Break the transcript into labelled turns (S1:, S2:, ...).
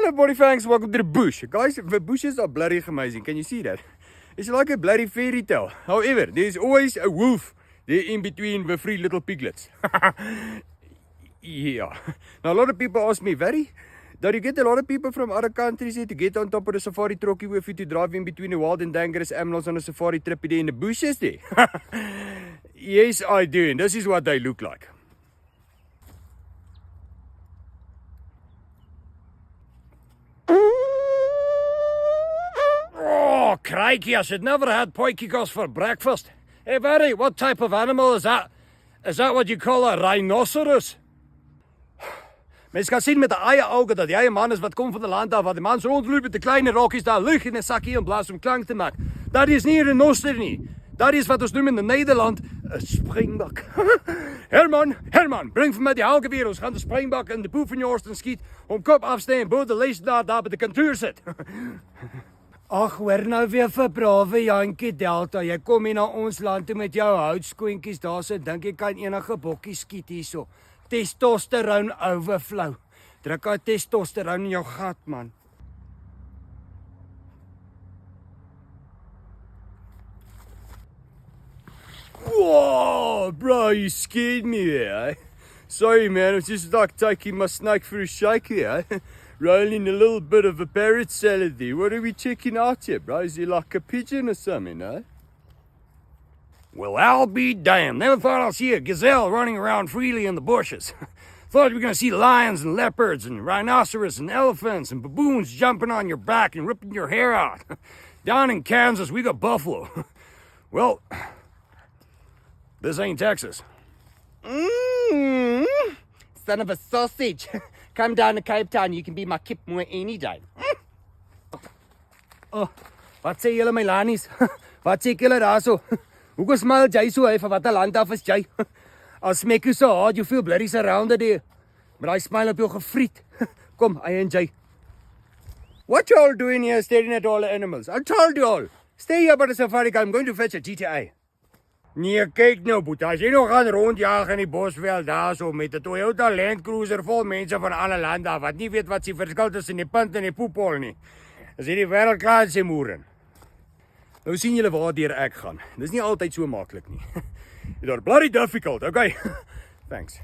S1: Hello, body fangs. Welcome to the bush. Guys, the bushes are bloody amazing. Can you see that? It's like a bloody fairy tale. However, there's always a wolf there in between the three little piglets. Yeah. Now, a lot of people ask me, Barry, do you get a lot of people from other countries here to get on top of the safari trokkie with you to drive in between the wild and dangerous animals on a safari trip there in the bushes there? Yes, I do. And this is what they look like. Oh, crikey, I should never had potjiekos for breakfast. Hey, Barry, what type of animal is that? Is that what you call a rhinoceros? Mens kan sien met 'n eie oge dat jy 'n man is wat kom van die land af, wat die mans rondloop met 'n klein rokkies daar lig in 'n sakkie en blaas om klank te maak. Dat is nie 'n rhinoster nie. Dat is wat ons noem in Nederland 'n springbok. Herman, bring vir my die haalgeweer. Ons gaan die springbok in die poep van Jorsten skiet om kop afstaan bo die leesdaad daar by die kantoor sit. Ag, hoor nou weer vir brawe Jantjie Delta. Jy kom hier na ons land toe met jou houtskoentjies. Daar sit dink jy kan enige bokkie skiet hierso. Testosteron overflow. Druk daai testosteron in jou gat, man. Whoa, bro, you scared me there, eh? Sorry, man, it was just like taking my snake for a shake here, eh? Rolling a little bit of a parrot salad there. What are we checking out here, bro? Is he like a pigeon or something, eh? Well, I'll be damned. Never thought I'd see a gazelle running around freely in the bushes. Thought we were going to see lions and leopards and rhinoceros and elephants and baboons jumping on your back and ripping your hair out. Down in Kansas, we got buffalo. Well, this ain't Texas. Son of a sausage. Come down to Cape Town, you can be my kipmoe any day. Oh, wat sê julle my lanies? Wat sê julle daarso? Hoekom smaal jy so hy van wat 'n land af is jy? As smek jy so hard, you feel bloody surrounded there. But I smile op jou gefriet. Kom, I enjoy. What y'all doing here staring at all the animals? I told you all. Stay here by the safari car. I'm going to fetch a GTA. Nee, kyk nou, boeta. As jy nog gaan rondjaag in die bosveld daar so met 'n Toyota Land Cruiser vol mense van alle lande af wat nie weet wat se verskil tussen die punt en die poephol nie. As jy die wêreld klaar se moeren. Nou sien julle waardeur ek gaan. Dis nie altyd so maklik nie. It's bloody difficult, okay? Thanks.